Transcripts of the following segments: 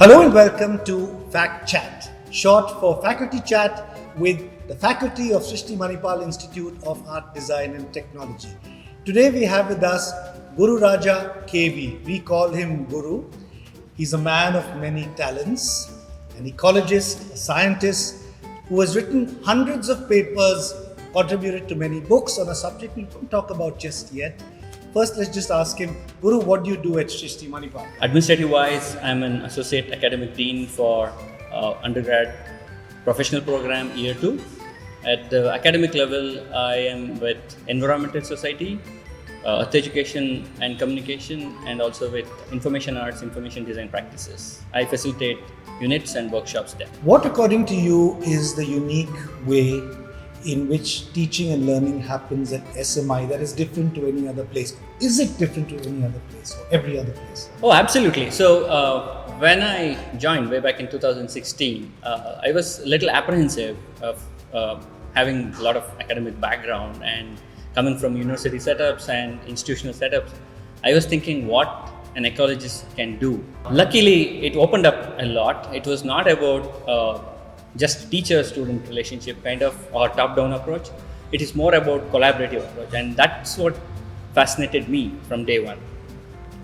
Hello and welcome to FacChat, short for Faculty Chat with the faculty of Srishti Manipal Institute of Art, Design and Technology. Today we have with us Gururaja KV. We call him Guru. He's a man of many talents, an ecologist, a scientist who has written hundreds of papers, contributed to many books on a subject we won't talk about just yet. First, let's just ask him, Guru, what do you do at Srishti Manipal? Administrative-wise, I'm an Associate Academic Dean for undergrad professional program year 2. At the academic level, I am with Environmental Society, Earth Education and Communication, and also with Information Arts, Information Design Practices. I facilitate units and workshops there. What, according to you, is the unique way in which teaching and learning happens at SMI that is different to any other place? Is it different to any other place or every other place? Oh, absolutely. So when I joined way back in 2016, I was a little apprehensive of having a lot of academic background and coming from university setups and institutional setups. I was thinking what an ecologist can do. Luckily, it opened up a lot. It was not about just teacher-student relationship kind of or top-down approach. It is more about collaborative approach, and that's what fascinated me from day one.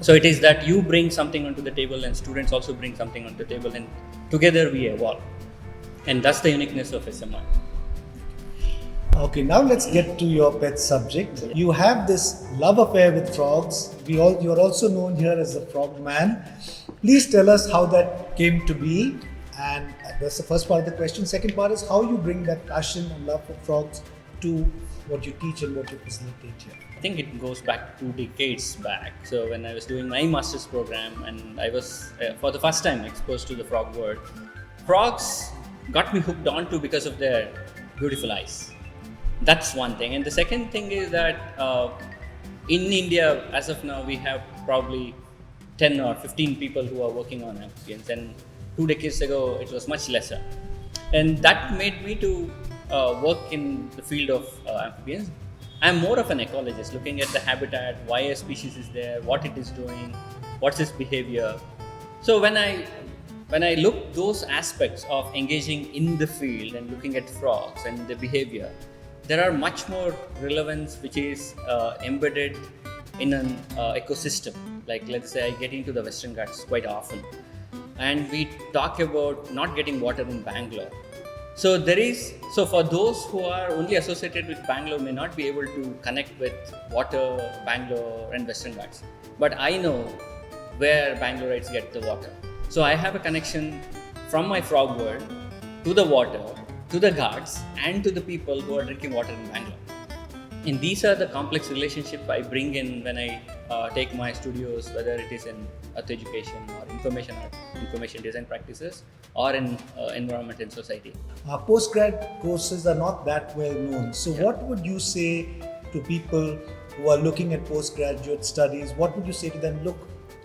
So it is that you bring something onto the table and students also bring something onto the table, and together we evolve. And that's the uniqueness of SMI. Okay, now let's get to your pet subject. You have this love affair with frogs. You're also known here as the frog man. Please tell us how that came to be. And that's the first part of the question. Second part is how you bring that passion and love for frogs to what you teach and what you facilitate here. I think it goes back 2 decades back. So when I was doing my master's program and I was for the first time exposed to the frog world, frogs got me hooked onto because of their beautiful eyes. That's one thing. And the second thing is that in India, as of now, we have probably 10 or 15 people who are working on amphibians, and 2 decades ago, it was much lesser. And that made me to work in the field of amphibians. I'm more of an ecologist, looking at the habitat, why a species is there, what it is doing, what's its behavior. So when I look those aspects of engaging in the field and looking at frogs and the behavior, there are much more relevance which is embedded in an ecosystem. Like, let's say I get into the Western Ghats quite often, and we talk about not getting water in Bangalore. So for those who are only associated with Bangalore may not be able to connect with water, Bangalore and Western Ghats. But I know where Bangaloreites get the water. So I have a connection from my frog world to the water, to the Ghats, and to the people who are drinking water in Bangalore. And these are the complex relationships I bring in when I take my studios, whether it is in Earth Education or Information Design Practices, or in Environment and Society. Postgrad courses are not that well known. So what would you say to people who are looking at postgraduate studies? What would you say to them? Look,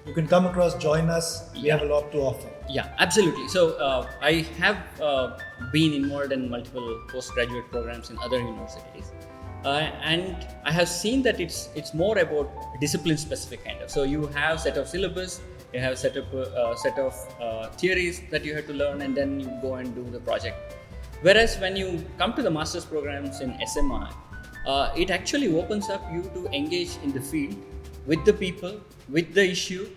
you can come across, join us. We have a lot to offer. Yeah, absolutely. So I have been involved in multiple postgraduate programs in other universities. And I have seen that it's more about discipline specific kind of. So you have set of syllabus, you have set of theories that you have to learn, and then you go and do the project. Whereas when you come to the master's programs in SMI, it actually opens up you to engage in the field with the people, with the issue,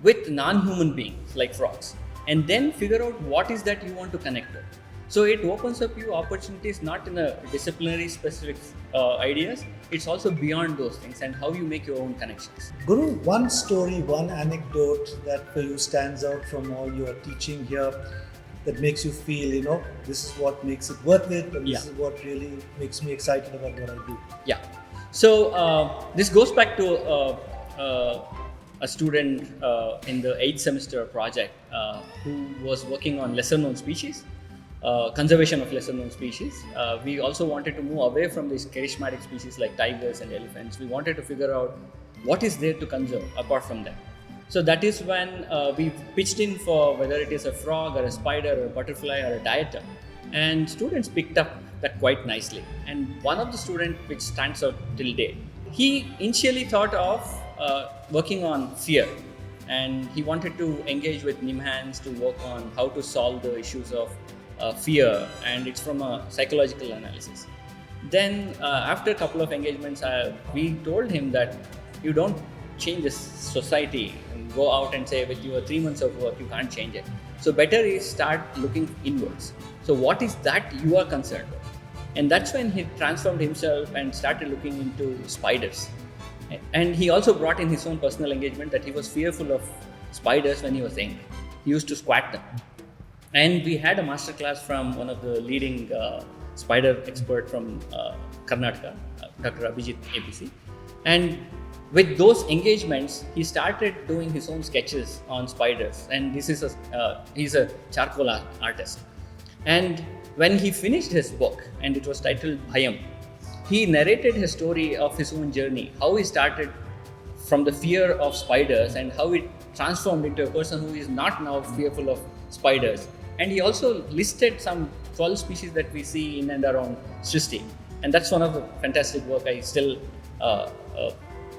with non-human beings like frogs, and then figure out what is that you want to connect with. So it opens up you opportunities not in a disciplinary specific ideas, it's also beyond those things and how you make your own connections. Guru, one story, one anecdote that for you stands out from all your teaching here that makes you feel, this is what makes it worth it, and this is what really makes me excited about what I do. Yeah. So this goes back to a student in the 8th semester project who was working on lesser known species. Conservation of lesser known species. We also wanted to move away from these charismatic species like tigers and elephants. We wanted to figure out what is there to conserve apart from them. So that is when we pitched in for whether it is a frog or a spider or a butterfly or a diatom. And students picked up that quite nicely. And one of the students which stands out till date, he initially thought of working on fear. and he wanted to engage with NIMHANS to work on how to solve the issues of fear, and it's from a psychological analysis. Then after a couple of engagements, we told him that you don't change this society and go out and say with your 3 months of work you can't change it. So better is start looking inwards. So what is that you are concerned with? And that's when he transformed himself and started looking into spiders. And he also brought in his own personal engagement that he was fearful of spiders when he was young. He used to squat them. And we had a masterclass from one of the leading spider expert from Karnataka, Dr. Abhijit ABC. And with those engagements, he started doing his own sketches on spiders. And this is he's a charcoal artist. And when he finished his book, and it was titled Bhayam, he narrated his story of his own journey, how he started from the fear of spiders and how it transformed into a person who is not now fearful of spiders. And he also listed some 12 species that we see in and around Srishti. And that's one of the fantastic work I still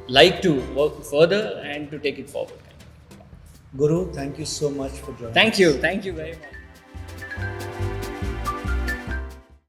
like to work further and to take it forward. Guru, thank you so much for joining Thank you very much.